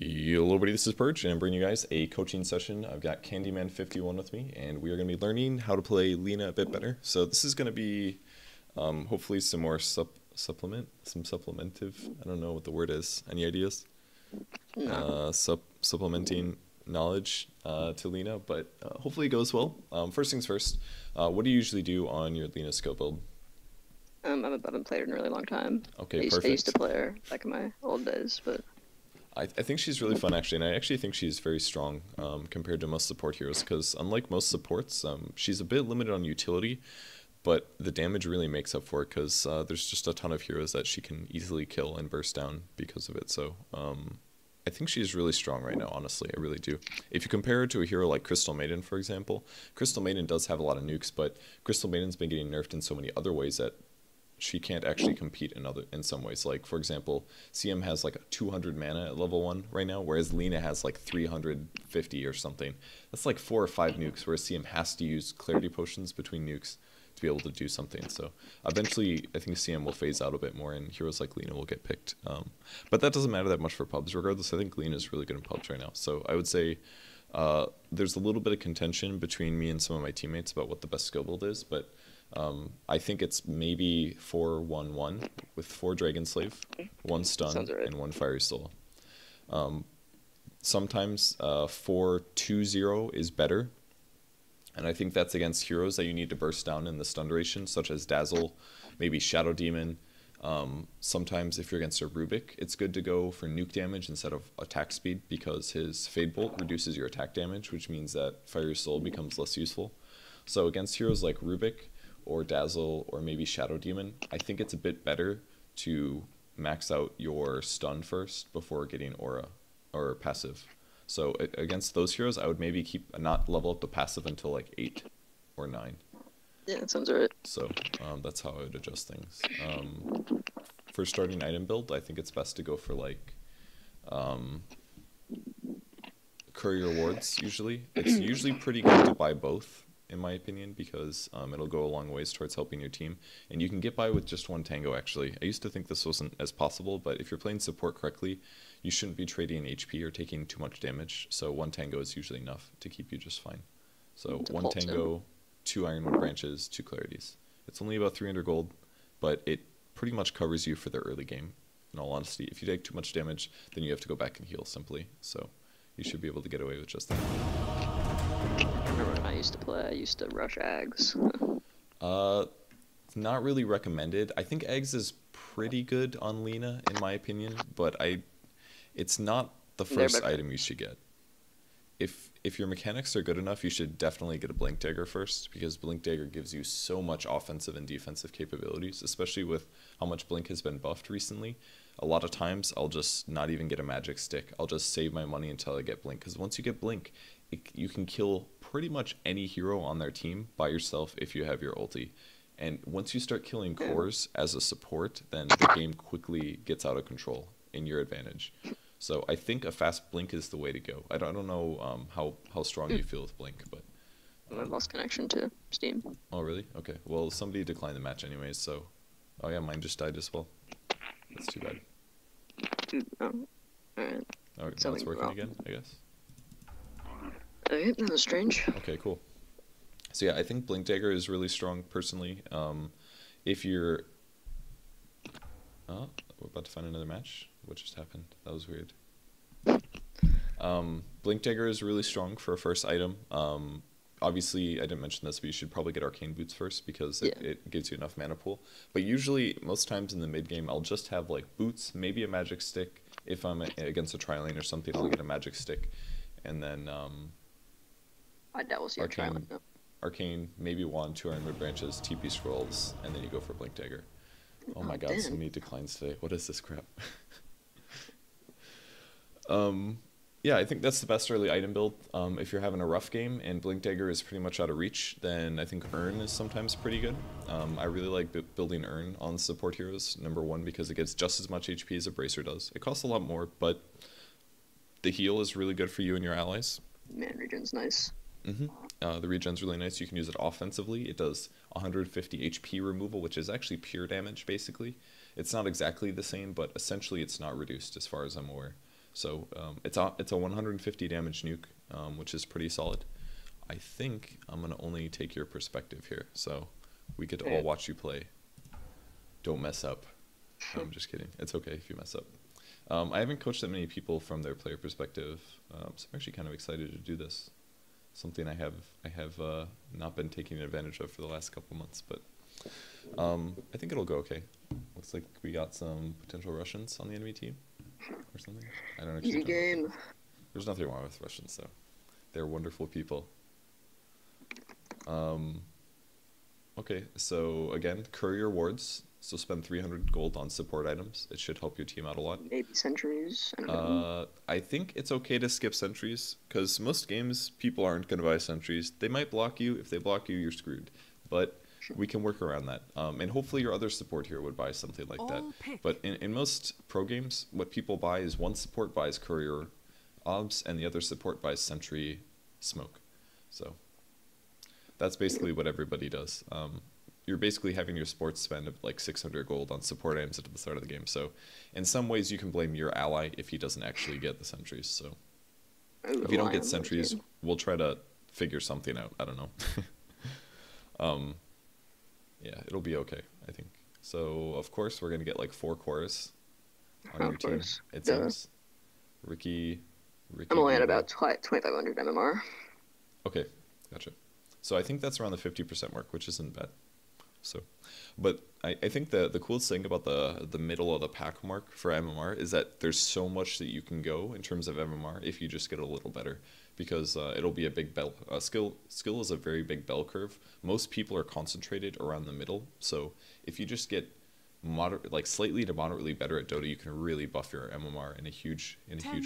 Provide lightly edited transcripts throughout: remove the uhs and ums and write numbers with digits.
Hello, everybody. This is Purge, and I'm bringing you guys a coaching session. I've got Candyman51 with me, and we are going to be learning how to play Lina a bit better. So this is going to be hopefully some more supplementive. I don't know what the word is. Any ideas? No. Supplementing knowledge to Lina, but hopefully it goes well. First things first, what do you usually do on your Lina skill build? I haven't played in a really long time. Okay, I perfect. used to play her back in my old days, but I think she's really fun, actually, and I actually think she's very strong compared to most support heroes, because unlike most supports, she's a bit limited on utility, but the damage really makes up for it, because there's just a ton of heroes that she can easily kill and burst down because of it, so I think she's really strong right now, honestly, I really do. If you compare her to a hero like Crystal Maiden, for example, Crystal Maiden does have a lot of nukes, but Crystal Maiden's been getting nerfed in so many other ways that she can't actually compete in some ways. Like, for example, CM has like 200 mana at level 1 right now, whereas Lina has like 350 or something. That's like 4 or 5 nukes, whereas CM has to use clarity potions between nukes to be able to do something. So eventually I think CM will phase out a bit more and heroes like Lina will get picked. But that doesn't matter that much for pubs. Regardless, I think Lina is really good in pubs right now. So I would say there's a little bit of contention between me and some of my teammates about what the best skill build is, but I think it's maybe 4-1-1 with 4 Dragon Slave, 1 Stun, right. and 1 Fiery Soul. Sometimes 4-2-0 is better, and I think that's against heroes that you need to burst down in the stun duration, such as Dazzle, maybe Shadow Demon. Sometimes if you're against a Rubik, it's good to go for nuke damage instead of attack speed, because his Fade Bolt reduces your attack damage, which means that Fiery Soul becomes less useful. So against heroes like Rubik, or Dazzle, or maybe Shadow Demon, I think it's a bit better to max out your stun first before getting aura or passive. So against those heroes, I would maybe not level up the passive until like 8 or 9. Yeah, that sounds right. So that's how I would adjust things. For starting item build, I think it's best to go for like courier wards usually. It's usually pretty good to buy both, in my opinion, because it'll go a long ways towards helping your team. And you can get by with just 1 tango, actually. I used to think this wasn't as possible, but if you're playing support correctly, you shouldn't be trading HP or taking too much damage. So 1 tango is usually enough to keep you just fine. So 1 tango, 2 Ironwood branches, 2 clarities. It's only about 300 gold, but it pretty much covers you for the early game, in all honesty. If you take too much damage, then you have to go back and heal simply. So you should be able to get away with just that. I remember when I used to play, I used to rush Ags. Not really recommended. I think eggs is pretty good on Lina, in my opinion, but it's not the first item you should get. If your mechanics are good enough, you should definitely get a Blink Dagger first, because Blink Dagger gives you so much offensive and defensive capabilities, especially with how much Blink has been buffed recently. A lot of times, I'll just not even get a magic stick. I'll just save my money until I get Blink, because once you get Blink, you can kill pretty much any hero on their team by yourself if you have your ulti. And once you start killing cores as a support, then the game quickly gets out of control in your advantage. So I think a fast Blink is the way to go. I don't know how strong you feel with Blink, but I lost connection to Steam. Oh, really? Okay. Well, somebody declined the match anyways, so... Oh yeah, mine just died as well. That's too bad. Oh, alright. Oh, now it's working again, I guess. Okay, that was strange. Okay, cool. So yeah, I think Blink Dagger is really strong, personally. If you're... Oh, we're about to find another match. What just happened? That was weird. Blink Dagger is really strong for a first item. Obviously, I didn't mention this, but you should probably get Arcane Boots first, because it gives you enough mana pool. But usually, most times in the mid game, I'll just have like Boots, maybe a Magic Stick. If I'm against a tri-lane or something, I'll get a Magic Stick. And then I double see Arcane, maybe 1, 2 Ironwood branches, TP scrolls, and then you go for Blink Dagger. Oh my god, so many declines today. What is this crap? Yeah, I think that's the best early item build. If you're having a rough game and Blink Dagger is pretty much out of reach, then I think Urn is sometimes pretty good. I really like building Urn on support heroes, number 1, because it gets just as much HP as a Bracer does. It costs a lot more, but the heal is really good for you and your allies. Man, regen's nice. The regen's really nice. You can use it offensively. It does 150 HP removal, which is actually pure damage, basically. It's not exactly the same, but essentially it's not reduced as far as I'm aware. So it's a 150 damage nuke, which is pretty solid. I think I'm gonna only take your perspective here, so we get to all watch you play. Don't mess up. I'm just kidding. It's okay if you mess up. I haven't coached that many people from their player perspective, so I'm actually kind of excited to do this. Something I have not been taking advantage of for the last couple months, but I think it'll go okay. Looks like we got some potential Russians on the enemy team or something. I don't actually Easy game. There's nothing wrong with Russians, though. They're wonderful people. Okay, so again, courier wards. So spend 300 gold on support items. It should help your team out a lot. Maybe sentries. I don't know. I think it's okay to skip sentries, because most games, people aren't going to buy sentries. They might block you. If they block you, you're screwed. But we can work around that. And hopefully your other support here would buy something like that. But in most pro games, what people buy is one support buys courier obs, and the other support buys sentry smoke. So that's basically what everybody does. You're basically having your sports spend like 600 gold on support items at the start of the game. So in some ways you can blame your ally if he doesn't actually get the sentries. So if you don't get sentries, we'll try to figure something out. I don't know. Yeah, it'll be okay, I think. So of course we're going to get like 4 cores on your team, it seems. Ricky. I'm only at about 2,500 MMR. Okay, gotcha. So I think that's around the 50% mark, which isn't bad. So, but I think the coolest thing about the middle of the pack mark for MMR is that there's so much that you can go in terms of MMR if you just get a little better, because it'll be a big bell. Skill is a very big bell curve. Most people are concentrated around the middle, so if you just get slightly to moderately better at Dota, you can really buff your MMR in a huge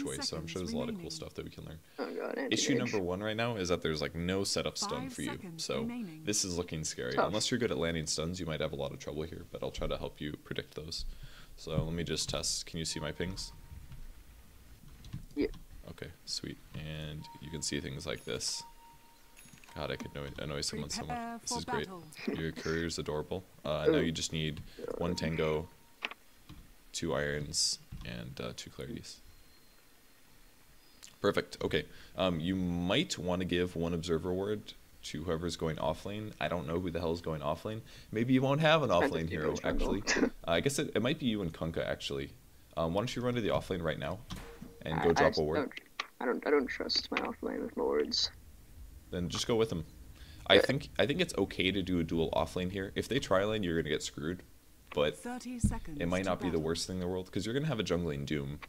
way. So I'm sure there's a lot of cool stuff that we can learn. Oh God, Issue number 1 right now is that there's like no setup stun for you, so this is looking scary. Unless you're good at landing stuns, you might have a lot of trouble here, but I'll try to help you predict those. So let me just test. Can you see my pings? Yeah. Okay, sweet. And you can see things like this. God, I could annoy someone so much. This is great. Your courier's adorable. Now you just need 1 tango, 2 irons, and 2 clarities. Perfect. Okay. You might want to give 1 observer ward to whoever's going offlane. I don't know who the hell is going offlane. Maybe you won't have an offlane hero, actually. I guess it might be you and Kunkka, actually. Why don't you run to the offlane right now and go drop a ward? I don't trust my offlane with wards. Then just go with them. I think it's okay to do a dual offlane here. If they try lane, you're gonna get screwed, but it might not be the worst thing in the world, because you're gonna have a jungling Doom,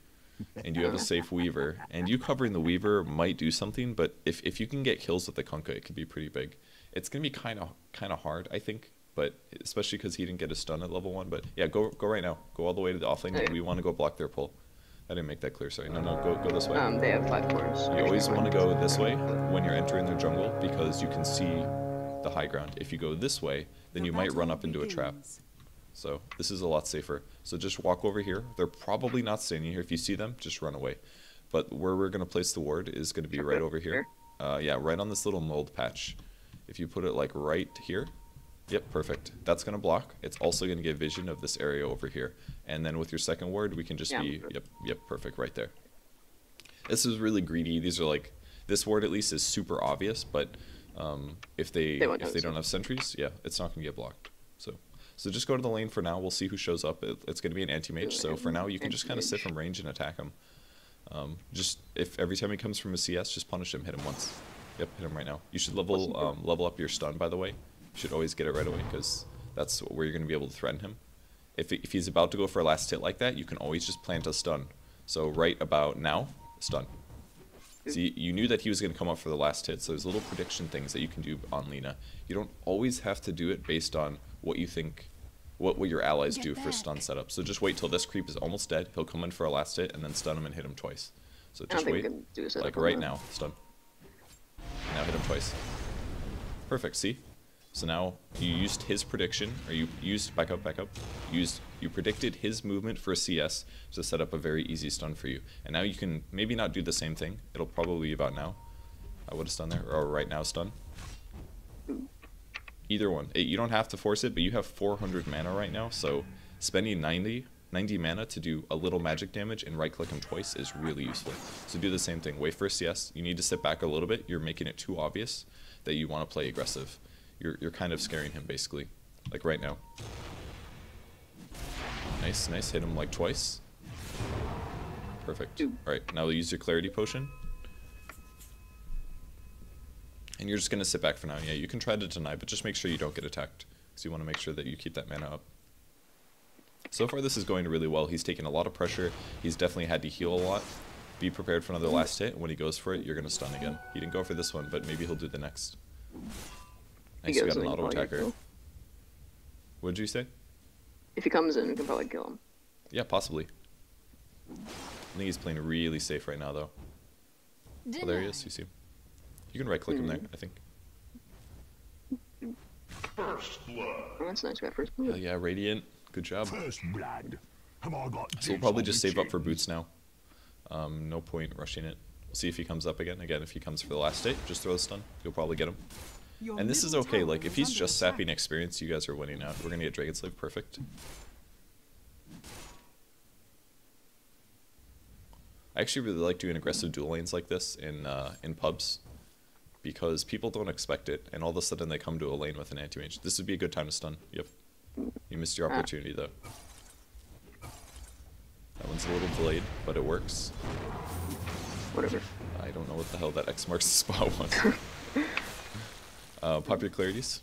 and you have a safe Weaver, and you covering the Weaver might do something. But if you can get kills with the Kunkka, it could be pretty big. It's gonna be kind of hard, I think, but especially because he didn't get a stun at level 1. But yeah, go right now. Go all the way to the offlane. We want to go block their pull. I didn't make that clear, sorry. No, go this way. They have 5 cores. You always want to go this way when you're entering their jungle, because you can see the high ground. If you go this way, then you might run up into a trap. So this is a lot safer. So just walk over here. They're probably not standing here. If you see them, just run away. But where we're going to place the ward is going to be right over here. Yeah, right on this little mold patch. If you put it like right here. Yep, perfect. That's going to block. It's also going to get vision of this area over here. And then with your second ward, we can just be, yep, perfect, right there. This is really greedy. These are like, this ward at least is super obvious, but if they don't have sentries, yeah, it's not going to get blocked. So just go to the lane for now. We'll see who shows up. It's going to be an anti-mage, so for now you can just kind of sit from range and attack him. Just, if every time he comes from a CS, just punish him, hit him once. Yep, hit him right now. You should level up your stun, by the way. You should always get it right away, because that's where you're going to be able to threaten him. If he's about to go for a last hit like that, you can always just plant a stun. So right about now, stun. See, you knew that he was going to come up for the last hit, so there's little prediction things that you can do on Lina. You don't always have to do it based on what you think, what your allies do for stun setup. So just wait till this creep is almost dead. He'll come in for a last hit, and then stun him and hit him twice. So just wait, like right now, stun. Now hit him twice. Perfect, see? So now you used his prediction, or you used, back up, you predicted his movement for a CS to set up a very easy stun for you. And now you can maybe not do the same thing. It'll probably be about now. I would have stun there, or right now stun. Either one. You don't have to force it, but you have 400 mana right now, so spending 90 90 mana to do a little magic damage and right-click him twice is really useful. So do the same thing. Wait for a CS. You need to sit back a little bit. You're making it too obvious that you want to play aggressive. You're kind of scaring him, basically. Like right now. Nice, nice. Hit him like twice. Perfect. Alright, now use your clarity potion. And you're just going to sit back for now. Yeah, you can try to deny, but just make sure you don't get attacked. Because you want to make sure that you keep that mana up. So far this is going really well. He's taken a lot of pressure. He's definitely had to heal a lot. Be prepared for another last hit, and when he goes for it, you're going to stun again. He didn't go for this one, but maybe he'll do the next. Nice, you got an auto attacker. What did you say? If he comes in, we can probably kill him. Yeah, possibly. I think he's playing really safe right now, though. Oh, there he is. You see him. You can right-click him there, I think. First blood. Oh, that's nice. We got first blood. Hell yeah, Radiant. Good job. First blood. Have I got So we'll probably just save up for boots now. No point rushing it. We'll see if he comes up again. Again, if he comes for the last hit, just throw a stun. You'll probably get him. And this is okay. Like, if he's just sapping experience, you guys are winning out. We're going to get Dragon Slave. Perfect. I actually really like doing aggressive duel lanes like this in pubs. Because people don't expect it, and all of a sudden they come to a lane with an anti-mage. This would be a good time to stun. Yep. You missed your opportunity, though. That one's a little delayed, but it works. Whatever. I don't know what the hell that X marks the spot was. Pop your clarities.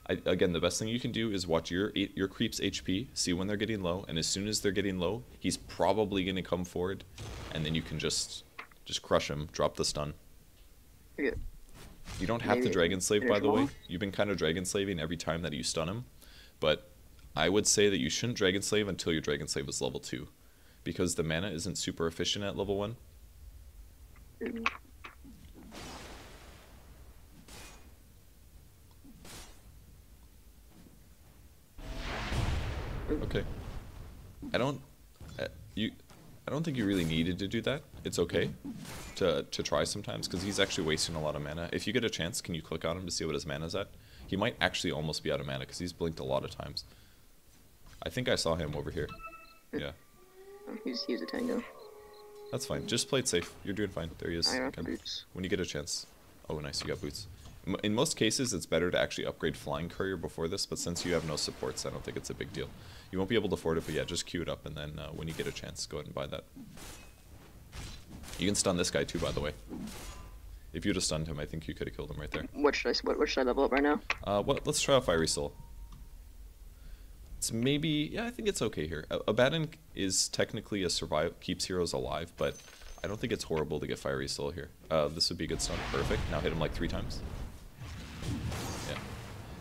Again, the best thing you can do is watch your creep's HP, see when they're getting low, and as soon as they're getting low, he's probably going to come forward, and then you can just crush him, drop the stun. Yeah. You don't have to Dragon Slave, by the way. You've been kind of Dragon Slaving every time that you stun him. But I would say that you shouldn't Dragon Slave until your Dragon Slave is level 2. Because the mana isn't super efficient at level 1. Okay. I don't think you really needed to do that. It's okay to try sometimes, because he's actually wasting a lot of mana. If you get a chance, can you click on him to see what his mana's at? He might actually almost be out of mana, because he's blinked a lot of times. I think I saw him over here. Yeah. Oh, he's a tango. That's fine. Just play it safe. You're doing fine. There he is. I got boots. When you get a chance. Oh, nice. You got boots. In most cases, it's better to actually upgrade Flying Courier before this, but since you have no supports, I don't think it's a big deal. You won't be able to afford it, but yeah, just queue it up, and then when you get a chance, go ahead and buy that. You can stun this guy too, by the way. If you'd have stunned him, I think you could have killed him right there. What should I level up right now? Let's try out Fiery Soul. It's maybe, yeah, I think it's okay here. Abaddon is technically a keeps heroes alive, but I don't think it's horrible to get Fiery Soul here. This would be a good stun. Perfect. Now hit him like 3 times. Yeah.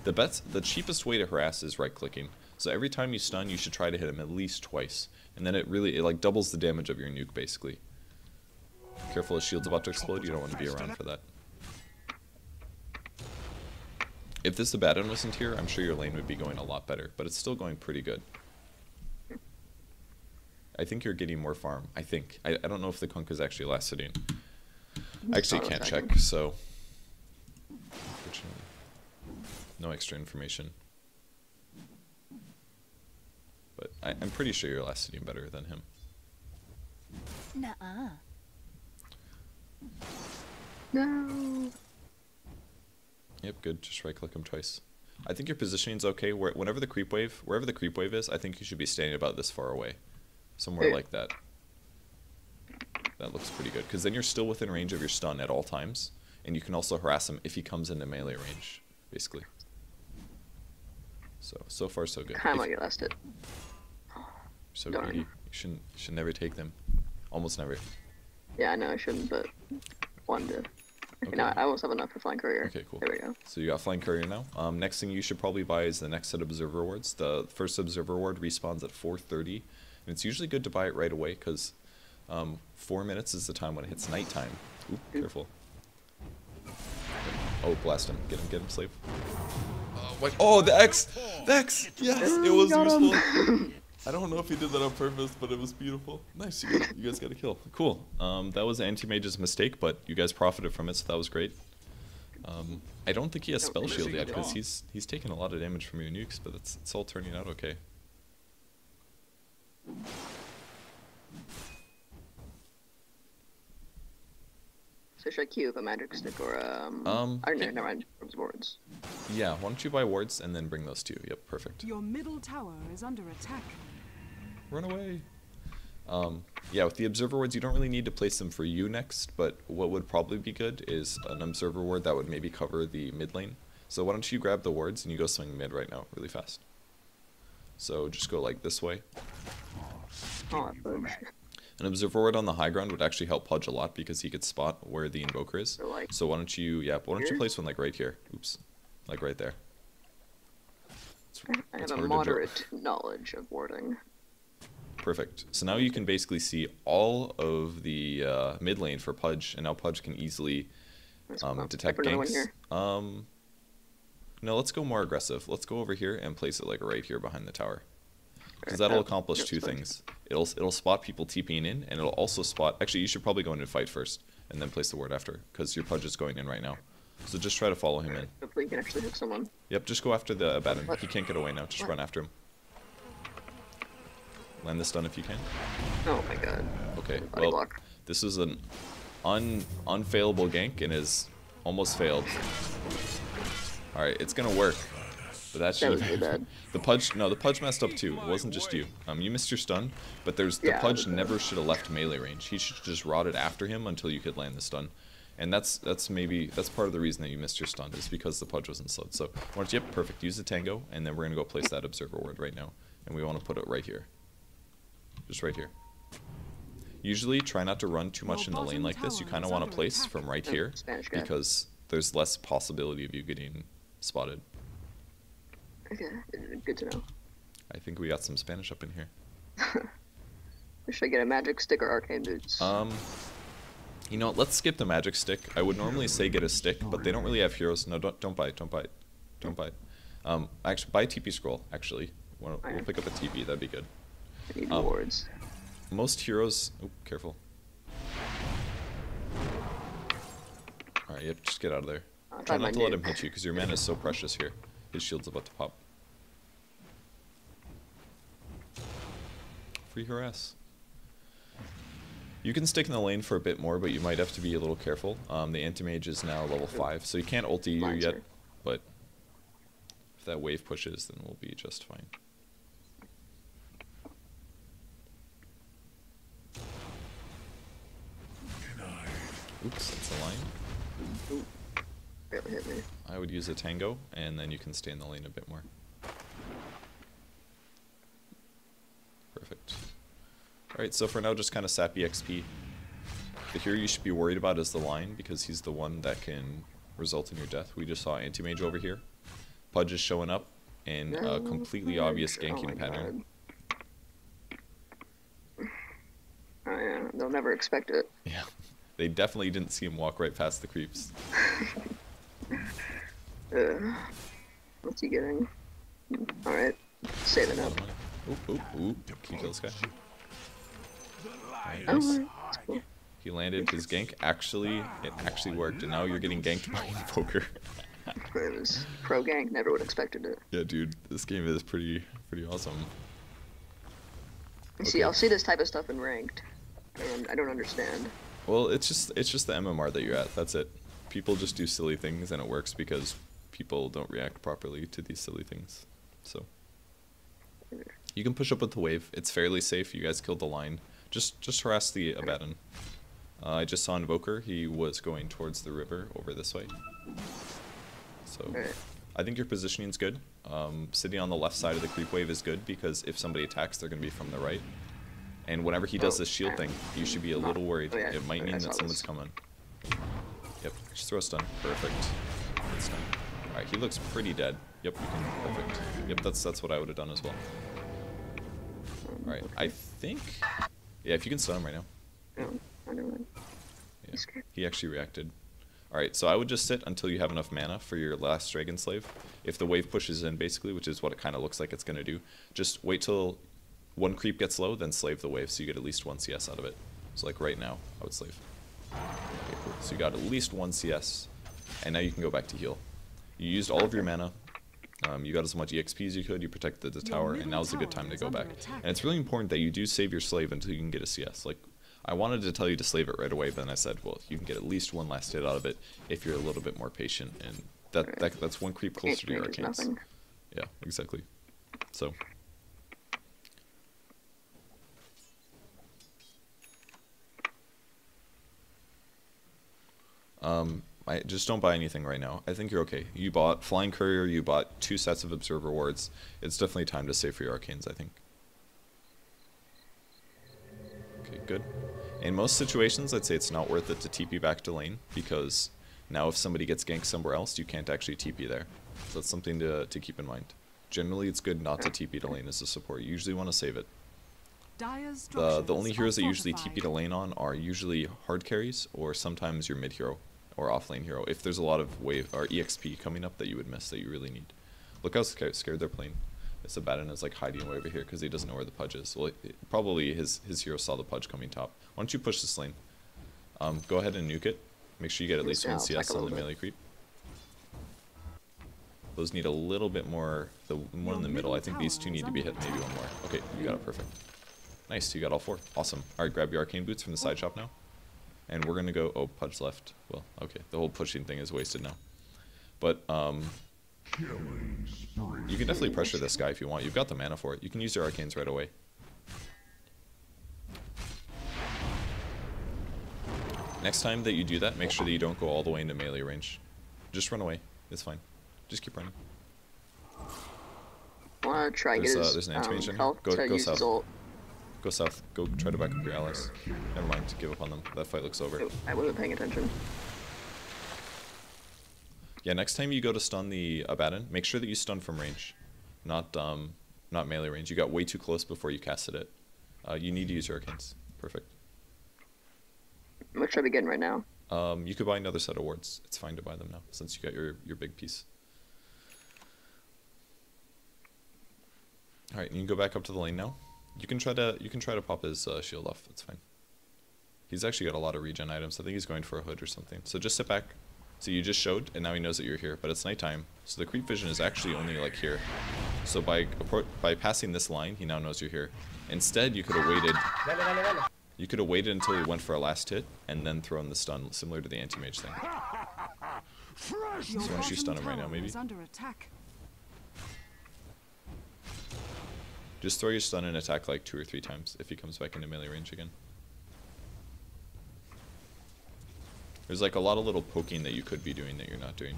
The cheapest way to harass is right-clicking. So every time you stun, you should try to hit him at least twice. And then it like doubles the damage of your nuke, basically. Careful, his shield's about to explode. You don't want to be around for that. If this Abaddon wasn't here, I'm sure your lane would be going a lot better. But it's still going pretty good. I think you're getting more farm. I think. I don't know if the Kunk is actually last sitting. I actually can't check, so... Unfortunately. No extra information. But I'm pretty sure you're last sitting better than him. Nuh-uh. No. Yep, good. Just right-click him twice. I think your positioning's okay. Wherever the creep wave is, I think you should be standing about this far away. Somewhere like that. That looks pretty good, because then you're still within range of your stun at all times, and you can also harass him if he comes into melee range, basically. So far so good. How am I gonna last it? So greedy. You should never take them. Almost never. Yeah, I know I shouldn't, but wanted to. Okay, now I almost have enough for Flying Courier. Okay, cool. There we go. So you got Flying Courier now. Next thing you should probably buy is the next set of Observer Rewards. The first Observer Reward respawns at 4:30, and it's usually good to buy it right away, because 4 minutes is the time when it hits nighttime. Oop, careful. Oh, blast him. Get him, slave. Wait. Oh, the X! The X! Yes, it was useful. I don't know if he did that on purpose, but it was beautiful. Nice, you guys got a kill. Cool. That was Anti-Mage's mistake, but you guys profited from it, so that was great. I don't think he has Spell Shield yet, because he's taking a lot of damage from your nukes, but it's all turning out okay. So should I queue up a magic stick or I don't know, never mind. Wards. Yeah, why don't you buy wards and then bring those two? Yep, perfect. Your middle tower is under attack. Run away. Yeah, with the observer wards, you don't really need to place them for you next, but what would probably be good is an observer ward that would maybe cover the mid lane. So why don't you grab the wards and you go swing mid right now, really fast. So just go like this way. Oh, Purge. An observer ward on the high ground would actually help Pudge a lot because he could spot where the invoker is. So, like, So why don't you, why don't you place one like right here? Oops, like right there. I It's have hard a to moderate knowledge of warding. Perfect. So now you can basically see all of the mid lane for Pudge, and now Pudge can easily detect Another one ganks. here. No, let's go more aggressive. Let's go over here and place it like right here behind the tower. Because Alright, that'll accomplish that's two fine. things. It'll spot people TPing in, and it'll also spot... Actually, you should probably go in and fight first, and then place the ward after, because your Pudge is going in right now. So just try to follow him in. Hopefully you can actually hit someone. Yep, just go after the Abaddon. What? He can't get away now. Just What? run after him. Land this stun if you can. Oh my god. Okay, Body well, block. this is an unfailable gank and is almost failed. Alright, it's gonna work. But that That should was really bad. The Pudge messed up too. It wasn't just you. You missed your stun, but the Yeah, Pudge but- never should have left melee range. He should have just rotted after him until you could land the stun. And that's part of the reason that you missed your stun, is because the Pudge wasn't slowed. So why don't you, yep, perfect. Use the tango, and then we're gonna go place that observer ward right now. And we want to put it right here. Just right here. Usually try not to run too much in the lane like this. You kind of want to place from right here, Spanish guy. because there's less possibility of you getting spotted. Okay, good to know. I think we got some Spanish up in here. Should I get a magic stick or arcane boots? You know what, let's skip the magic stick. I would normally say get a stick, but they don't really have heroes. No, don't buy it, don't buy it. Don't buy it. Actually, buy a TP scroll, actually. We'll pick up a TP, that'd be good. I need wards. Most heroes... Oh, careful. Alright, yep, just get out of there. I'll Try find my not to let him nuke. hit you, because your mana is so precious here. His shield's about to pop. Free harass. You can stick in the lane for a bit more, but you might have to be a little careful. The anti-mage is now level 5, so you can't ulti you Mine's yet, here. but if that wave pushes, then we'll be just fine. Oops, that's a line. Ooh, barely hit me. I would use a tango, and then you can stay in the lane a bit more. Perfect. Alright, so for now, just kind of sappy XP. The hero you should be worried about is the line, because he's the one that can result in your death. We just saw anti-mage over here. Pudge is showing up in a completely obvious ganking pattern. Oh yeah, they'll never expect it. Yeah, they definitely didn't see him walk right past the creeps. What's he getting? Alright, saving up. Ooh, can you kill this guy? Oh, Nice. that's cool. He landed his gank. Actually, it actually worked, and now you're getting ganked by Invoker. It was pro gank, never would have expected it. Yeah, dude, this game is pretty awesome. You see, I'll see this type of stuff in ranked. I don't understand. Well, it's just the MMR that you're at. That's it. People just do silly things, and it works because people don't react properly to these silly things. So you can push up with the wave. It's fairly safe. You guys killed the line. Just harass the Abaddon. I just saw Invoker. He was going towards the river over this way. So Alright. I think your positioning's good. Sitting on the left side of the creep wave is good because if somebody attacks, they're going to be from the right. And whenever he does this shield thing, you should be a little worried. Oh, yeah. It might I mean saw that someone's this. coming. Yep, just throw a stun. Perfect. Good stun. Alright, he looks pretty dead. Yep, you can. Perfect. Yep, that's what I would have done as well. Alright, I think... Yeah, if you can stun him right now. No, I don't know. Yeah, he actually reacted. Alright, so I would just sit until you have enough mana for your last Dragon Slave. If the wave pushes in, basically, which is what it kind of looks like it's going to do, just wait till one creep gets low, then slave the wave, so you get at least 1 CS out of it. So like right now, I would slave. Okay, cool. So you got at least 1 CS, and now you can go back to heal. You used all of your mana. You got as much EXP as you could, you protected the Your tower, and middle now's a good tower time to is go under back. attack. And it's really important that you do save your slave until you can get a CS. Like, I wanted to tell you to slave it right away, but then I said, well, you can get at least one last hit out of it if you're a little bit more patient, and that's one creep closer to your Range is arcanes. nothing. Yeah, exactly. So. I just don't buy anything right now. I think you're okay. You bought Flying Courier, you bought 2 sets of Observer Wards. It's definitely time to save for your arcanes, I think. Okay, good. In most situations, I'd say it's not worth it to TP back to lane, because now if somebody gets ganked somewhere else, you can't actually TP there. So that's something to keep in mind. Generally, it's good not to TP to lane as a support. You usually want to save it. Dire's The only structures heroes are that usually fortified. TP to lane on are usually hard carries, or sometimes your mid hero, or off lane hero, if there's a lot of wave or EXP coming up that you would miss that you really need. Look how scared they're playing. This Abaddon is like hiding way over here because he doesn't know where the Pudge is. Well, probably his hero saw the Pudge coming top. Why don't you push this lane? Go ahead and nuke it. Make sure you get at least Yeah, one I'll check CS a on the little bit. melee creep. Those need a little bit more. The one in the middle, I think these two need to be hit. Maybe one more. Okay, you got it, perfect. Nice, you got all 4. Awesome. Alright, grab your arcane boots from the side shop now. And we're gonna go. Oh, Pudge left. Well, okay. The whole pushing thing is wasted now. But Killing spree. you can definitely pressure this guy if you want. You've got the mana for it. You can use your arcanes right away. Next time that you do that, make sure that you don't go all the way into melee range. Just run away. It's fine. Just keep running. I want to try and get There's, his there's an Itemization. health Go to use south. his ult. Go south. Go try to back up your allies. Never mind. Give up on them. That fight looks over. Oh, I wasn't paying attention. Yeah, next time you go to stun the Abaddon, make sure that you stun from range, not melee range. You got way too close before you casted it. You need to use your arcanes. Perfect. How much should I be getting right now? You could buy another set of wards. It's fine to buy them now since you got your big piece. All right, you can go back up to the lane now. You can try to pop his shield off. That's fine. He's actually got a lot of regen items. I think he's going for a hood or something. So just sit back. So you just showed, and now he knows that you're here. But it's nighttime, so the creep vision is actually only like here. So by passing this line, he now knows you're here. Instead, you could have waited. You could have waited until he went for a last hit, and then thrown the stun, similar to the anti-mage thing. Fresh. Your So why don't you stun him right now, bottom maybe? tower is under attack. Just throw your stun and attack like 2 or 3 times if he comes back into melee range again. There's like a lot of little poking that you could be doing that you're not doing.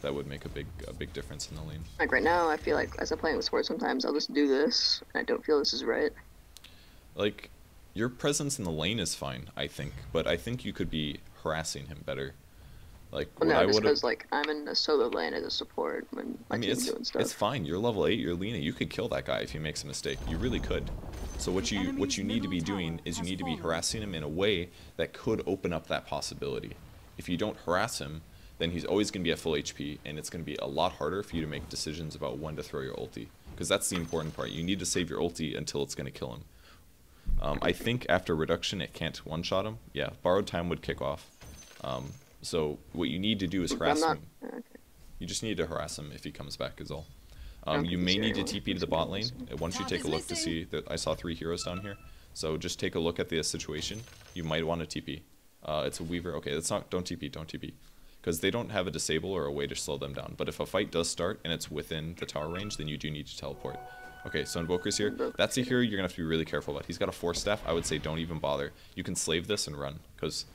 That would make a big difference in the lane. Like right now, I feel like as I'm playing with sports, sometimes I'll just do this, and I don't feel this is right. Like, your presence in the lane is fine, I think, but I think you could be harassing him better. Like, Well, what no, I just would have. because like I'm in a solo lane as a support when my I mean, team's doing stuff. it's fine. You're level 8. You're Lina. You could kill that guy if he makes a mistake. You really could. So what you need to be doing is you need to be harassing him in a way that could open up that possibility. If you don't harass him, then he's always going to be at full HP, and it's going to be a lot harder for you to make decisions about when to throw your ulti. Because that's the important part. You need to save your ulti until it's going to kill him. I think after reduction, it can't one-shot him. Yeah, borrowed time would kick off. So what you need to do is harass him. Okay. You just need to harass him if he comes back is all. don't You think may he's need to here. TP to the bot lane once you Top take a is look to see missing. that I saw 3 heroes down here. So just take a look at the situation. You might want to TP. It's a Weaver. Okay, that's not. Don't TP. Because they don't have a disable or a way to slow them down. But if a fight does start and it's within the tower range, then you do need to teleport. Okay, so Invoker's here. That's a hero you're going to have to be really careful about. He's got a Force Staff. I would say don't even bother. You can slave this and run. Because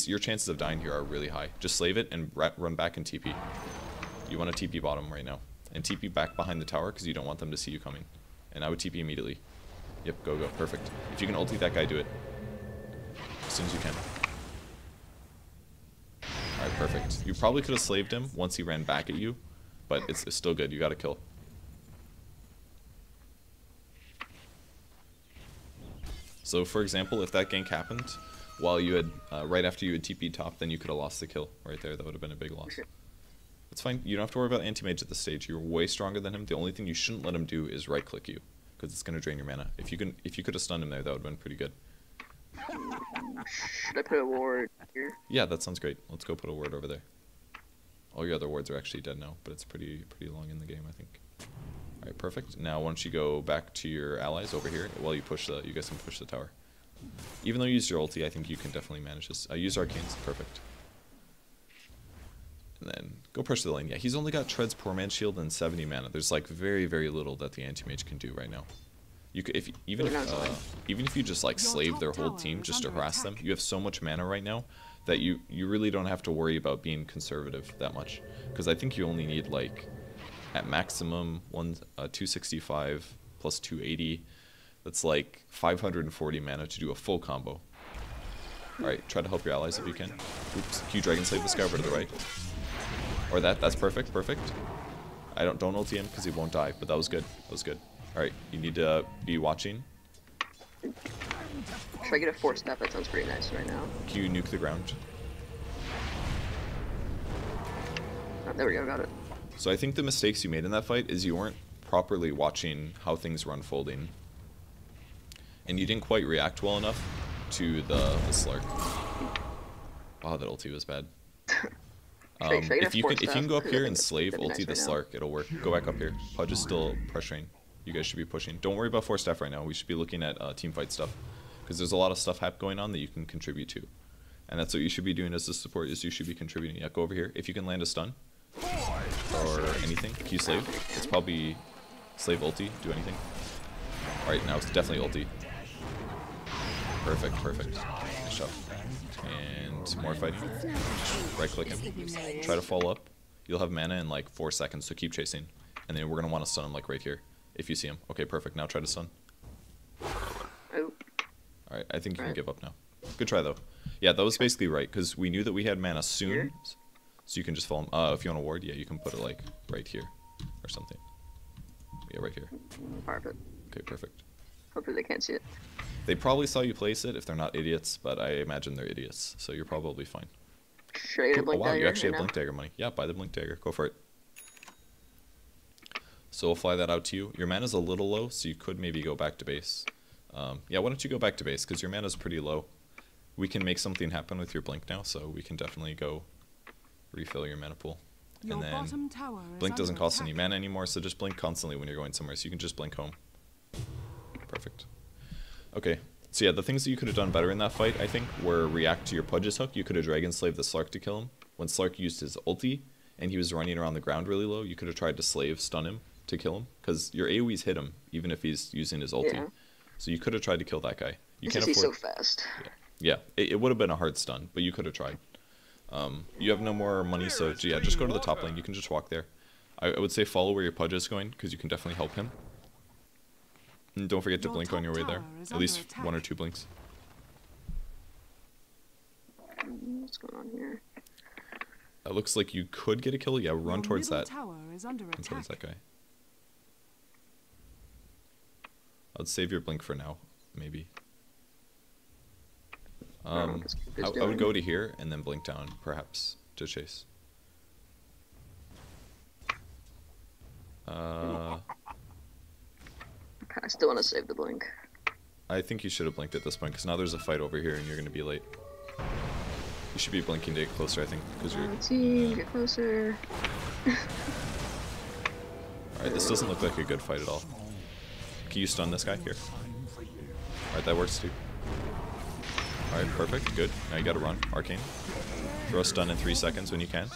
your chances of dying here are really high. Just slave it and run back and TP. You want to TP bottom right now. And TP back behind the tower because you don't want them to see you coming. And I would TP immediately. Yep, go. Perfect. If you can ulti that guy, do it. As soon as you can. Alright, perfect. You probably could have slaved him once he ran back at you, but it's still good. You got to kill. So, for example, if that gank happened while you had, right after you had TP top, then you could have lost the kill right there. That would have been a big loss. It's fine. You don't have to worry about anti-mage at this stage. You're way stronger than him. The only thing you shouldn't let him do is right-click you, because it's going to drain your mana. If you could have stunned him there, that would have been pretty good. Should I put a ward here? Yeah, that sounds great. Let's go put a word over there. All your other wards are actually dead now, but it's pretty long in the game, I think. All right, perfect. Now, why don't you go back to your allies over here while you push the. You guys can push the tower. Even though you used your ulti, I think you can definitely manage this. Use arcanes, perfect. And then go push the lane. Yeah, he's only got Tread's Poor Man's Shield and 70 mana. There's like very little that the anti-mage can do right now. You could, even if you just like slave their whole team just to harass them, you have so much mana right now that you really don't have to worry about being conservative that much. Because I think you only need like at maximum 265 plus 280. That's like 540 mana to do a full combo. Alright, try to help your allies if you can. Oops, Q Dragon Slave this guy over to the right. Or that's perfect. Don't ulti him because he won't die, but that was good. Alright, you need to be watching. Should I get a 4-step? That sounds pretty nice right now. Q nuke the ground. Oh, there we go, got it. So I think the mistakes you made in that fight is you weren't properly watching how things were unfolding. And you didn't quite react well enough to the Slark. Wow, that ulti was bad. If you can go up here and slave ulti the Slark, it'll work. Go back up here. Pudge is still pressuring. You guys should be pushing. Don't worry about 4 staff right now. We should be looking at team fight stuff. Because there's a lot of stuff going on that you can contribute to. And that's what you should be doing as a support, is you should be contributing. Yeah, go over here. If you can land a stun or anything, Q slave. It's probably slave ulti. Do anything. Alright, now it's definitely ulti. Perfect. Nice job. And more fighting. Right click him. Try to follow up. You'll have mana in like 4 seconds, so keep chasing. And then we're going to want to stun him like right here. If you see him. Okay, perfect. Now try to stun. Alright, I think you can give up now. Good try though. Yeah, that was basically right, because we knew that we had mana soon. So you can just follow him. If you want a ward, yeah, you can put it like right here. Or something. Yeah, right here. Perfect. Okay, perfect. Hopefully they can't see it. They probably saw you place it if they're not idiots, but I imagine they're idiots, so you're probably fine. Should I get a blink wow, dagger? You actually have blink dagger money. Yeah, buy the blink dagger. Go for it. So we'll fly that out to you. Your mana's a little low, so you could maybe go back to base. Yeah, why don't you go back to base, because your mana's pretty low. We can make something happen with your blink now, so we can definitely go refill your mana pool. And then blink doesn't cost any mana anymore, so just blink constantly when you're going somewhere, so you can just blink home. Perfect. Okay, so yeah, the things that you could have done better in that fight, I think, were react to your Pudge's hook. You could have Dragon Slaved the Slark to kill him. When Slark used his ulti, and he was running around the ground really low, you could have tried to Slave stun him to kill him, because your AoEs hit him, even if he's using his ulti. Yeah. So you could have tried to kill that guy. You can't afford... He's so fast. Yeah, it would have been a hard stun, but you could have tried. You have no more money, so yeah, just go to the top lane. You can just walk there. I would say follow where your Pudge is going, because you can definitely help him. And don't forget to blink on your way there. At least 1 or 2 blinks. What's going on here? It looks like you could get a kill. Yeah, run towards that. Run towards that guy. I'd save your blink for now, maybe. I would go to here and then blink down, perhaps, to chase. I still want to save the blink. I think you should have blinked at this point, because now there's a fight over here and you're going to be late. You should be blinking to get closer, I think, because you're... Team, get closer. Alright, this doesn't look like a good fight at all. Can you stun this guy? Here. Alright, that works too. Alright, perfect, good. Now you gotta run. Arcane. Throw a stun in 3 seconds when you can.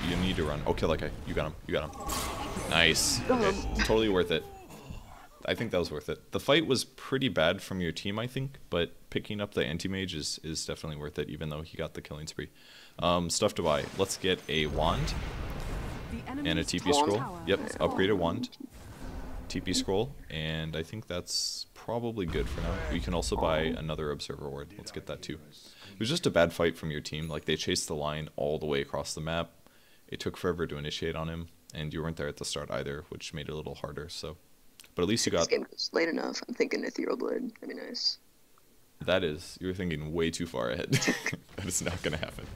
You need to run. Oh, kill that guy. You got him. You got him. Nice. Okay, totally worth it. I think that was worth it. The fight was pretty bad from your team, I think, but picking up the anti-mage is definitely worth it, even though he got the killing spree. Stuff to buy. Let's get a wand and a TP scroll. Yep, upgrade a wand. TP scroll, and I think that's probably good for now. We can also buy another observer ward. Let's get that too. It was just a bad fight from your team. Like, they chased the line all the way across the map. It took forever to initiate on him, and you weren't there at the start either, which made it a little harder, so... But at least you got... This game goes late enough. I'm thinking Ethereal Blade. That'd be nice. That is. You're thinking way too far ahead. That is not going to happen.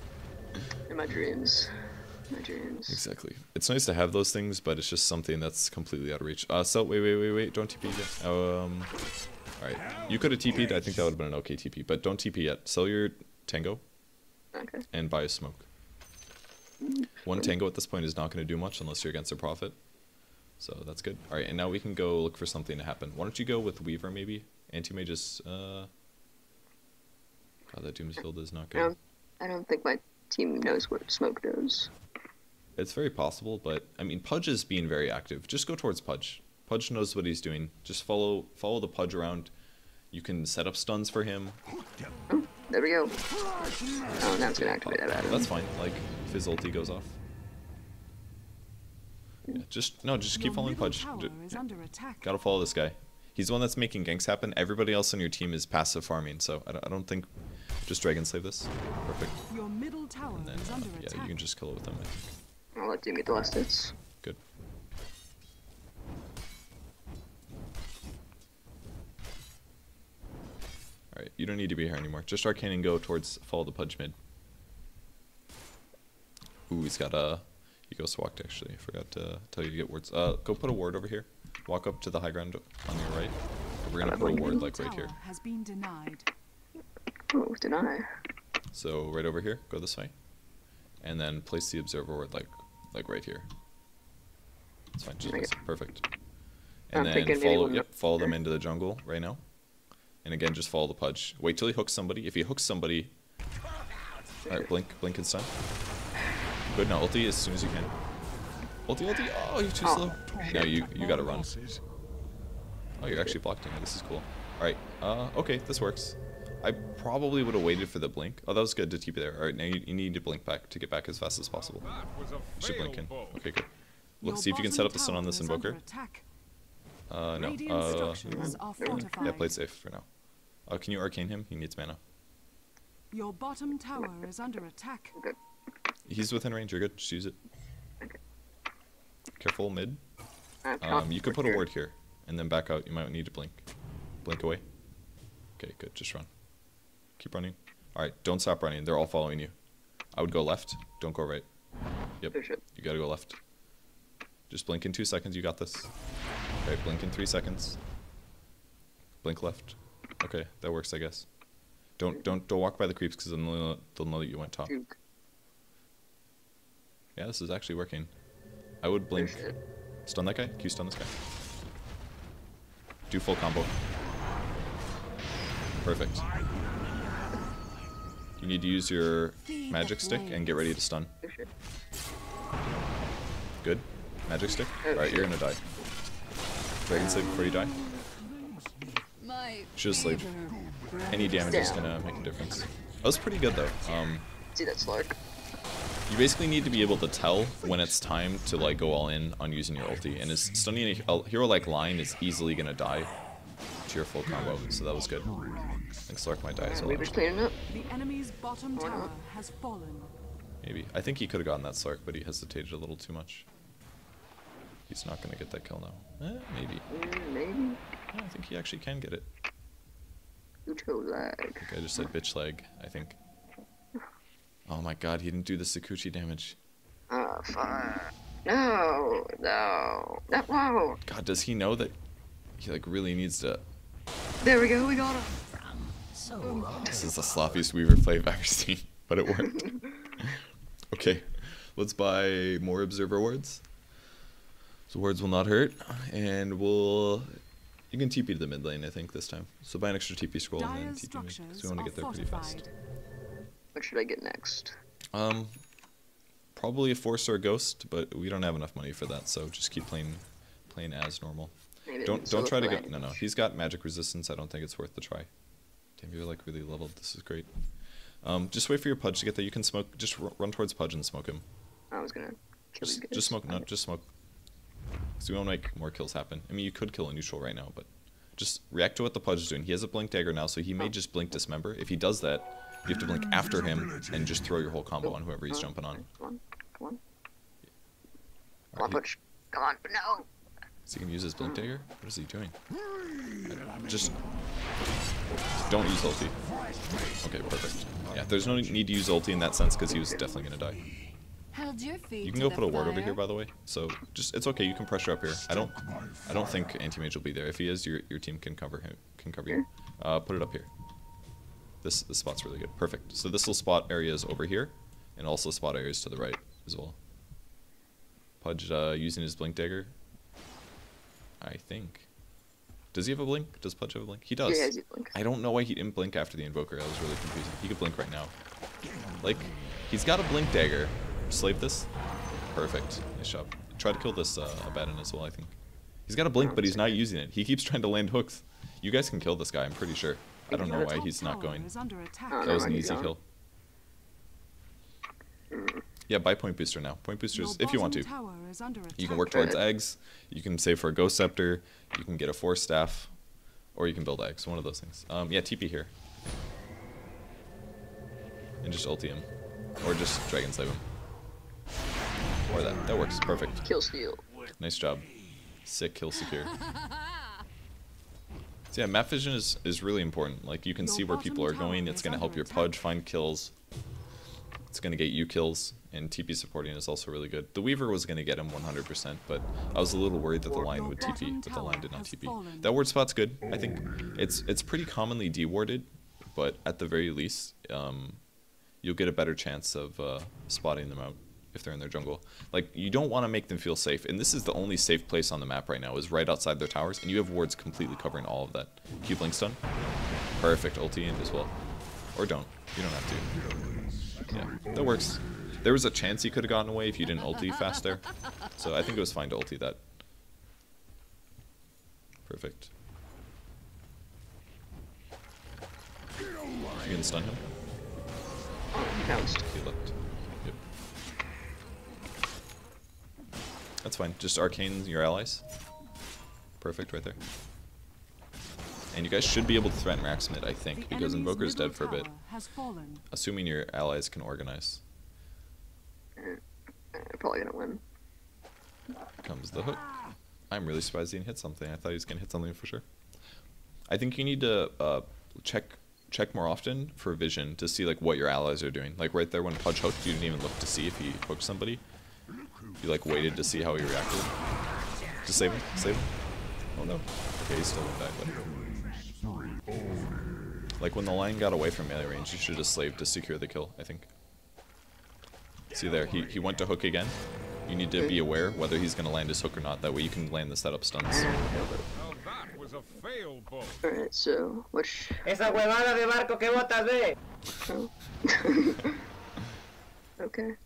In my dreams. My dreams. Exactly. It's nice to have those things, but it's just something that's completely out of reach. Wait. Don't TP yet. Alright. You could have TP'd. I think that would have been an okay TP, but don't TP yet. Sell your Tango. Okay. And buy a smoke. One tango at this point is not going to do much unless you're against a prophet. So that's good. Alright, and now we can go look for something to happen. Why don't you go with Weaver maybe? Anti-mage is, God, that Doomsfield is not good. I don't think my team knows what smoke does. It's very possible, but, I mean, Pudge is being very active. Just go towards Pudge. Pudge knows what he's doing. Just follow the Pudge around. You can set up stuns for him. Oh, there we go. Oh, now it's gonna activate that battery. That's fine, like, if his ulti goes off. Yeah, just keep following Pudge. Gotta follow this guy. He's the one that's making ganks happen. Everybody else on your team is passive farming, so I don't think... Just Dragon Slave this. Perfect. Your middle tower And then, is under yeah, attack. you can just kill it with them, I think. I'll let Doom get the last hits. Good. Alright, you don't need to be here anymore. Just Arcane and go towards... Follow the Pudge mid. Ooh, he's got a... He goes walked actually. Forgot to tell you to get wards. Go put a ward over here. Walk up to the high ground on your right. We're gonna put a ward like right here. Has been denied. Oh, deny. So right over here, go this way. And then place the observer ward like right here. That's fine, just place it. Perfect. And then follow them into the jungle right now. And again, just follow the Pudge. Wait till he hooks somebody. If he hooks somebody... Alright, blink and stun. Good, now ulti as soon as you can. Ulti! Oh, you're too slow. No, you gotta run. Oh, you're actually blocking it. This is cool. Alright, okay, this works. I probably would have waited for the blink. Oh, that was good to keep it there. Alright, now you need to blink back to get back as fast as possible. You should blink in. Okay, good. Let's see if you can set up the stun on this Invoker. No. Yeah, play it safe for now. Can you arcane him? He needs mana. Your bottom tower is under attack. Okay. He's within range, you're good. Just use it. Careful, mid. You could put a ward here, and then back out. You might need to blink. Blink away. Okay, good. Just run. Keep running. Alright, don't stop running. They're all following you. I would go left. Don't go right. Yep. You gotta go left. Just blink in 2 seconds. You got this. Okay, blink in 3 seconds. Blink left. Okay, that works, I guess. Don't walk by the creeps because they'll know that you went top. Yeah, this is actually working. I would blink. Stun that guy? Can you stun this guy? Do full combo. Perfect. You need to use your magic stick and get ready to stun. Good. Magic stick? Alright, you're gonna die. Dragon Slave before you die. Should slave. Any damage is gonna make a difference. That was pretty good though. See that Slark? You basically need to be able to tell when it's time to like go all in on using your ulti, and his stunning a hero like Line is easily gonna die to your full combo, so that was good. I think Slark might die as well. Weaver's cleaning up. The enemy's bottom tower has fallen. Maybe. I think he could have gotten that Slark, but he hesitated a little too much. He's not gonna get that kill now. Maybe. Maybe. Yeah, I think he actually can get it. Ucho lag. I think I just said bitch lag, I think. Oh my god, he didn't do the Sakuchi damage. Oh, fuck. No. God, does he know that he like really needs to... There we go, we got him. This is the sloppiest Weaver play I've ever seen, but it worked. Okay, let's buy more Observer wards. So wards will not hurt, and you can TP to the mid lane, I think, this time. So buy an extra TP scroll and then TP mid, because we want to get there pretty fast. What should I get next? Probably a 4-star Ghost, but we don't have enough money for that, so just keep playing as normal. Maybe Don't try to get... No, he's got magic resistance, I don't think it's worth the try. Damn, you're like really leveled, this is great. Just wait for your Pudge to get there, you can smoke, just run towards Pudge and smoke him. I was gonna kill you guys. Just smoke, no, just smoke. So we want to make more kills happen. I mean, you could kill a neutral right now, but just react to what the Pudge is doing. He has a blink dagger now, so he may just blink dismember. If he does that, you have to blink after him and just throw your whole combo on whoever he's jumping on. Come on, Pudge. Come on, no. Is he gonna use his blink dagger? What is he doing? Just don't use ulti. Okay, perfect. Yeah, there's no need to use ulti in that sense because he was definitely gonna die. You can go put a ward over here, by the way. So just it's okay. You can pressure up here. I don't think anti-mage will be there. If he is, your team can cover him. You. Put it up here. This spot's really good. Perfect. So this will spot areas over here, and also spot areas to the right. as well. Pudge using his blink dagger. I think. Does he have a blink? Does Pudge have a blink? He does. Yeah, he has a blink. I don't know why he didn't blink after the invoker. That was really confusing. He could blink right now. Like, he's got a blink dagger. Slave this. Perfect. Nice job. Try to kill this Abaddon as well, I think. He's got a blink, but he's not using it. He keeps trying to land hooks. You guys can kill this guy, I'm pretty sure. I don't know why he's not going. That was an easy kill. Yeah, buy point booster now. Point boosters, if you want to. You can work towards eggs, you can save for a ghost scepter, you can get a force staff, or you can build eggs. One of those things. Yeah, TP here. And just ulti him. Or just dragon slave him. Or that. That works. Perfect. Kill steal. Nice job. Sick kill secure. So yeah, map vision is really important. Like, you can see where people are going. It's going to help your Pudge find kills. It's going to get you kills. And TP supporting is also really good. The Weaver was going to get him 100%, but I was a little worried that the line would TP, but the line did not TP. That ward spot's good. I think it's pretty commonly dewarded, but at the very least, you'll get a better chance of spotting them out if they're in their jungle. Like, you don't want to make them feel safe, and this is the only safe place on the map right now, is right outside their towers, and you have wards completely covering all of that. Q blink stun. Perfect. Ulti in as well. Or don't. You don't have to. Yeah, that works. There was a chance he could have gotten away if you didn't ulti fast there. So I think it was fine to ulti that. Perfect. You can stun him? Bounced. He left. Yep. That's fine. Just arcane your allies. Perfect right there. And you guys should be able to threaten Harassment, I think, because Invoker's dead for a bit. Assuming your allies can organize. Probably gonna win. Comes the hook. I'm really surprised he didn't hit something. I thought he was gonna hit something for sure. I think you need to check more often for vision to see like what your allies are doing. Like right there when Pudge hooked, you didn't even look to see if he hooked somebody. You like waited to see how he reacted. Just save him. Save him. Oh no. Okay, he's still gonna die. But like when the line got away from melee range, you should have slaved to secure the kill, I think. See there, he went to hook again. You need to be aware whether he's going to land his hook or not. That way you can land the setup stuns. Well, that was a fail bolt. Alright, so, which... Esa huevada de barco que botas, ve! Oh. Okay.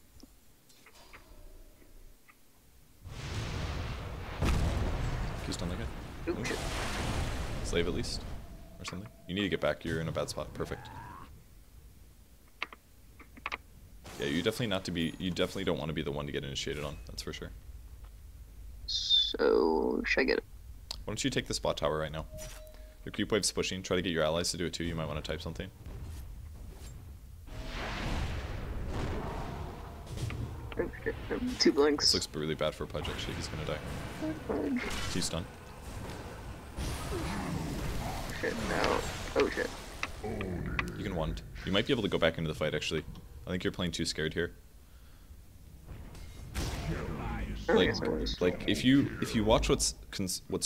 You stun that guy? Oop, shit. Slave at least? Or something? You need to get back, you're in a bad spot. Perfect. Yeah, you definitely don't want to be the one to get initiated on, that's for sure. So, should I get it? Why don't you take the spot tower right now? The creep wave's pushing, try to get your allies to do it too, you might want to type something. Oh, shit. 2 blinks. This looks really bad for Pudge actually, he's gonna die. He's stunned. Shit, no. Oh shit. You can wand. You might be able to go back into the fight actually. I think you're playing too scared here. Like if you watch what's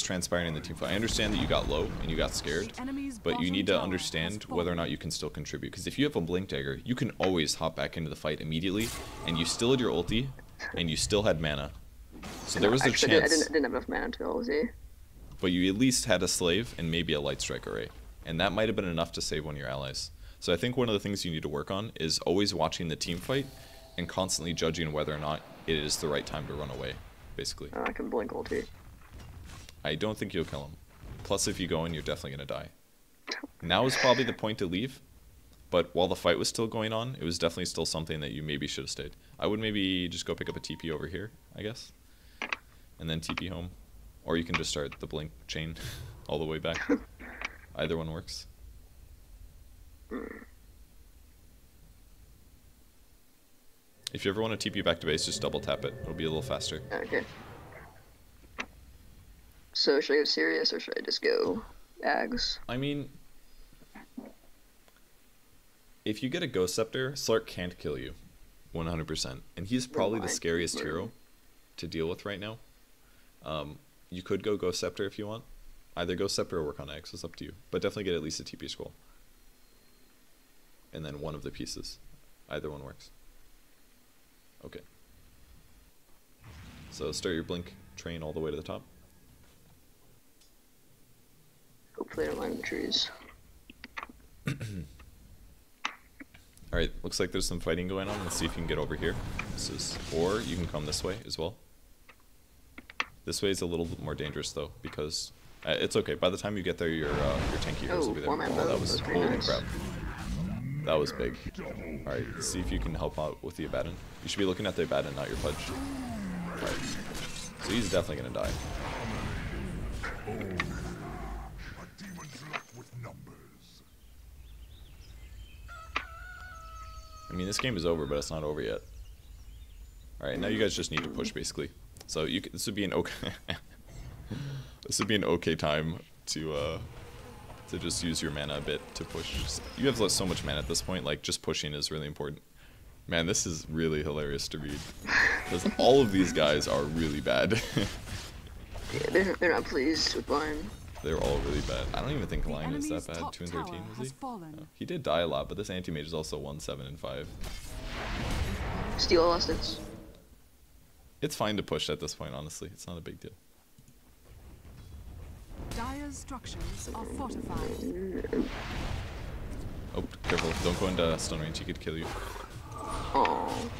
transpiring in the team fight, I understand that you got low and you got scared, but you need to understand whether or not you can still contribute. Because if you have a blink dagger, you can always hop back into the fight immediately, and you still had your ulti, and you still had mana. So there was a chance. I didn't have enough mana to ulti. But you at least had a slave and maybe a light strike array, and that might have been enough to save one of your allies. So I think one of the things you need to work on is always watching the team fight and constantly judging whether or not it is the right time to run away, basically. I can blink ulti. I don't think you'll kill him. Plus, if you go in, you're definitely going to die. Now is probably the point to leave, but while the fight was still going on, it was definitely still something that you maybe should have stayed. I would maybe just go pick up a TP over here, I guess, and then TP home. Or you can just start the blink chain all the way back. Either one works. If you ever want to TP back to base, just double tap it. It'll be a little faster. Okay. So should I go serious or should I just go Ags? I mean, if you get a Ghost Scepter, Slark can't kill you 100%. And he's probably the scariest hero to deal with right now. You could go Ghost Scepter if you want. Either Ghost Scepter or work on Eggs, it's up to you. But definitely get at least a TP scroll. And then one of the pieces. Either one works. Okay. So start your blink train all the way to the top. Hopefully, I don't mind the trees. Alright, looks like there's some fighting going on. Let's see if you can get over here. Or you can come this way as well. This way is a little bit more dangerous though, because it's okay. By the time you get there, your tanky heroes will be there. Oh, That was pretty holy nice. crap. That was big. Alright, see if you can help out with the Abaddon. You should be looking at the Abaddon, not your Pudge. Alright. So he's definitely gonna die. I mean, this game is over, but it's not over yet. Alright, now you guys just need to push, basically. So you this would be an okay this would be an okay time to just use your mana a bit to push. You have so much mana at this point, like just pushing is really important. Man, this is really hilarious to read. Because all of these guys are really bad. Yeah, they're not pleased with mine. They're all really bad. I don't even think The Lina is that enemy's bad. top 2 and tower 13, was has he? fallen. No. He did die a lot, but this anti-mage is also 1, 7, and 5. Steal elastics. It's fine to push at this point, honestly. It's not a big deal. Dire's structures are fortified. Oh, careful. Don't go into stun range. He could kill you. Oh.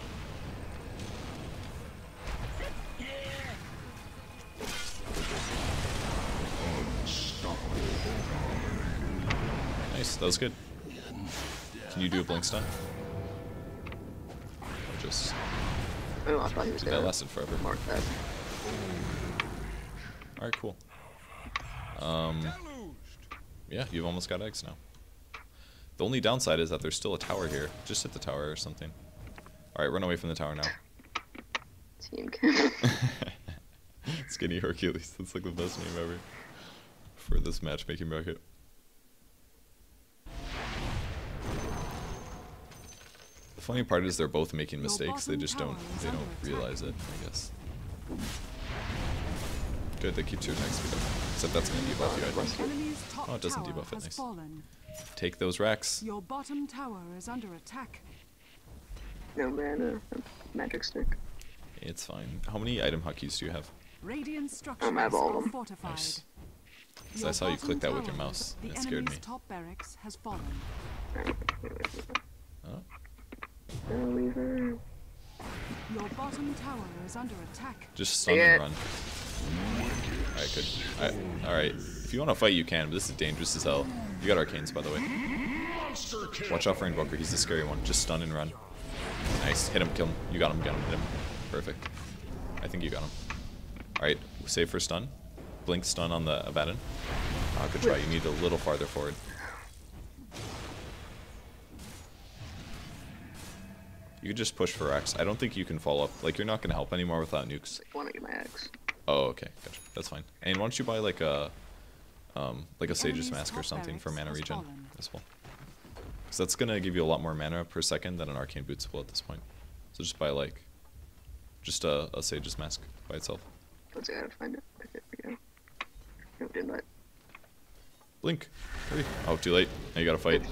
Nice. That was good. Can you do a blink stun? Or just... Oh, I thought he was That gonna lasted forever. mark that. Alright, cool. Yeah, you've almost got eggs now. The only downside is that there's still a tower here. Just hit the tower or something. Alright, run away from the tower now. Team kill. Skinny Hercules. That's like the best name ever for this matchmaking bracket. The funny part is they're both making mistakes. They just don't realize it, I guess. Good, that keeps your attack speed up. Except that's gonna debuff you, I think. Enemy's top Oh, it doesn't tower debuff it, has nice. fallen. Take those racks. Your bottom tower is under attack. No mana. Magic stick. It's fine. How many item hotkeys do you have? Radiant structures I have all of are them. fortified. Nice. 'Cause Your I saw you bottom click that with your tower, mouse. The It scared me. enemy's top barracks has fallen. Oh. Weaver. Your bottom tower is under attack. Just stun and run. Alright, good. Alright, if you want to fight, you can, but this is dangerous as hell. You got arcanes, by the way. Watch out for Invoker, he's the scary one. Just stun and run. Nice. Hit him, kill him. You got him, hit him. Perfect. I think you got him. Alright, save for stun. Blink stun on the Abaddon. Oh, good try. You need a little farther forward. You could just push for X. I don't think you can follow up. Like, you're not going to help anymore without nukes. I want to get my axe. Oh, okay. Gotcha. That's fine. And why don't you buy like a Sage's Mask or something for mana regen as well. Because that's going to give you a lot more mana per second than an Arcane Boots will at this point. So just buy like, just a Sage's Mask by itself. Let's see, I gotta find it. Okay, there we go. No, didn't I? Blink. Hurry. Oh, too late. Now you gotta fight.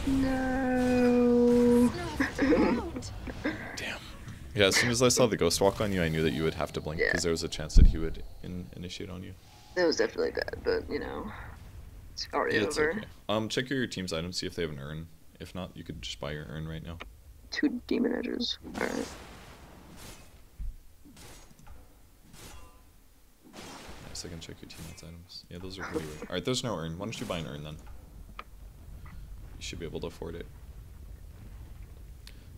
No. Damn. Yeah, as soon as I saw the Ghost Walk on you, I knew that you would have to blink, Yeah. because there was a chance that he would initiate on you. That was definitely bad, but you know, it's already Yeah, it's over. okay. Check your team's items, see if they have an urn. If not, you could just buy your urn right now. 2 demon edges. Alright. Yes, I can check your teammates' items. Yeah, those are pretty weird. Alright, there's no urn. Why don't you buy an urn then? You should be able to afford it.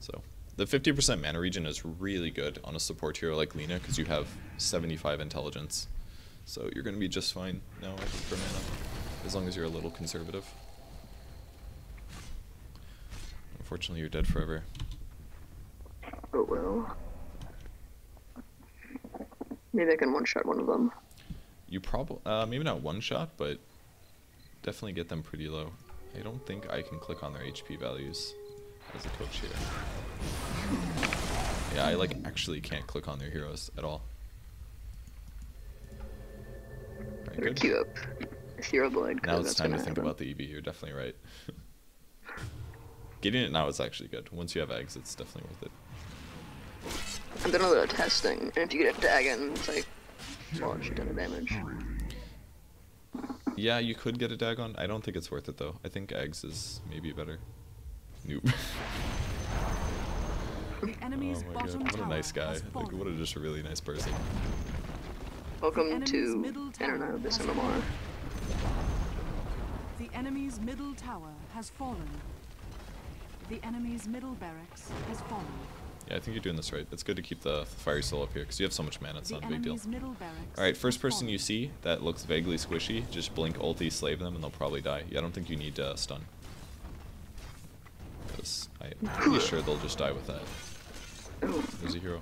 So, the 50% mana regen is really good on a support hero like Lina, because you have 75 intelligence. So you're going to be just fine now, I think, for mana, as long as you're a little conservative. Unfortunately, you're dead forever. Oh well. Maybe I can one-shot one of them. You probably, maybe not one shot, but definitely get them pretty low. I don't think I can click on their HP values as a coach here. Yeah, I like actually can't click on their heroes at all. Alright, Better good. queue up Hero Blood. Now it's time to think about the EV, you're definitely right. Getting it now is actually good. Once you have eggs, it's definitely worth it. I've done a little testing, and if you get a Dagon, it's like, well, a shit ton of damage. Yeah, you could get a Dagon. I don't think it's worth it though. I think eggs is maybe better. Nope. The enemy's Oh my bottom god, what a tower nice guy. has Like, fallen. what a just a really nice person. Welcome enemy's to middle tower Internet of this has MMR. The enemy's middle tower has fallen. The enemy's middle barracks has fallen. Yeah, I think you're doing this right. It's good to keep the fire soul up here because you have so much mana. It's The not a big deal. enemy's middle barracks Alright, first has person fallen. you see that looks vaguely squishy, just blink ulti, slave them, and they'll probably die. Yeah, I don't think you need stun. Because I'm pretty sure they'll just die with that. There's a hero.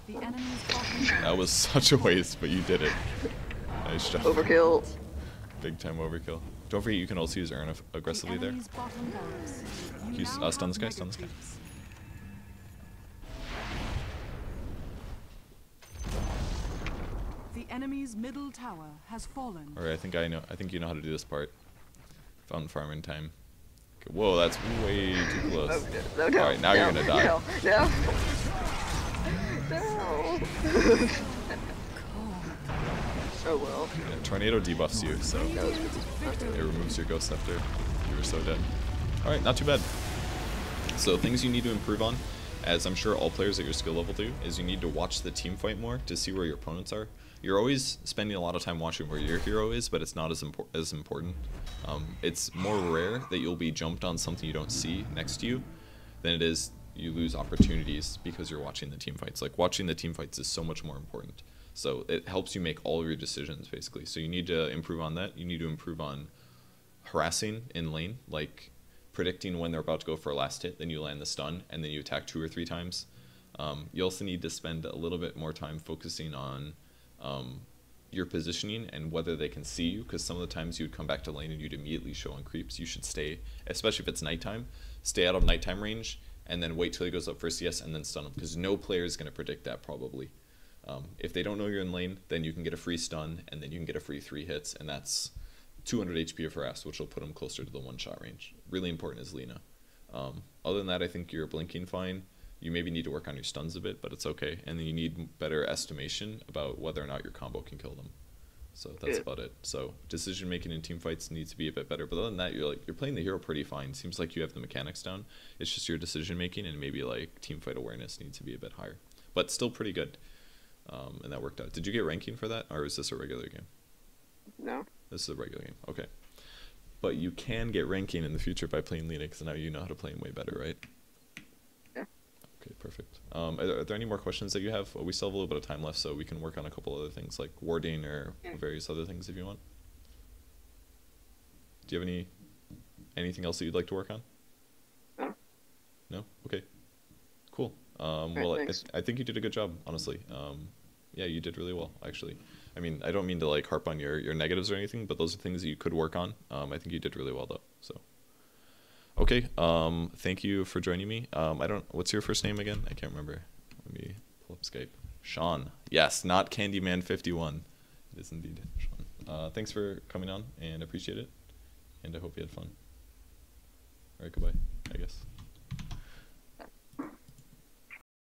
The enemy's bottom tower That was such a waste, but you did it. Nice job. Overkill. Big time overkill. Don't forget you can also use Urn aggressively the there. enemy's bottom barracks. You Use, now stun this have guy, mega stun this guy. creeps. The enemy's middle tower has fallen. Alright, I think you know how to do this part. Found farming time. Okay, whoa, that's way too close. No, Alright, now you're gonna die. No. No. Oh well. Yeah, tornado debuffs you, so That was it removes your ghost scepter. You were so dead. Alright, not too bad. So things you need to improve on, as I'm sure all players at your skill level do, is you need to watch the team fight more to see where your opponents are. You're always spending a lot of time watching where your hero is, but it's not as important. It's more rare that you'll be jumped on something you don't see next to you than it is you lose opportunities because you're watching the team fights. Like, watching the team fights is so much more important. So it helps you make all of your decisions, basically. So you need to improve on that. You need to improve on harassing in lane, like predicting when they're about to go for a last hit, then you land the stun, and then you attack 2 or 3 times. You also need to spend a little bit more time focusing on your positioning and whether they can see you, because some of the times you would come back to lane and you'd immediately show on creeps. You should stay, especially if it's nighttime, stay out of nighttime range, and then wait till he goes up for CS and then stun him, because no player is going to predict that probably. If they don't know you're in lane, then you can get a free stun, and then you can get a free 3 hits, and that's 200 HP of harass, which will put them closer to the 1-shot range. Really important is Lina. Other than that, I think you're blinking fine. You maybe need to work on your stuns a bit, but it's okay. And then you need better estimation about whether or not your combo can kill them. So that's about it. So decision making in team fights needs to be a bit better. But other than that, you're playing the hero pretty fine. Seems like you have the mechanics down. It's just your decision making and maybe like team fight awareness needs to be a bit higher. But still pretty good. And that worked out. Did you get ranking for that, or is this a regular game? No. This is a regular game. Okay. But you can get ranking in the future by playing Lina, because now you know how to play him way better, right? Yeah. Okay, perfect. Are there any more questions that you have? Well, we still have a little bit of time left, so we can work on a couple other things like warding or various other things if you want. Do you have anything else that you'd like to work on? No. No? Okay. Cool. Well, thanks. I think you did a good job, honestly. Yeah, you did really well, actually. I mean, I don't mean to like harp on your negatives or anything, but those are things that you could work on. I think you did really well though. So, okay. Thank you for joining me. What's your first name again? I can't remember. Let me pull up Skype. Sean. Yes, not Candyman51. It is indeed Sean. Thanks for coming on, and appreciate it. And I hope you had fun. All right, goodbye, I guess.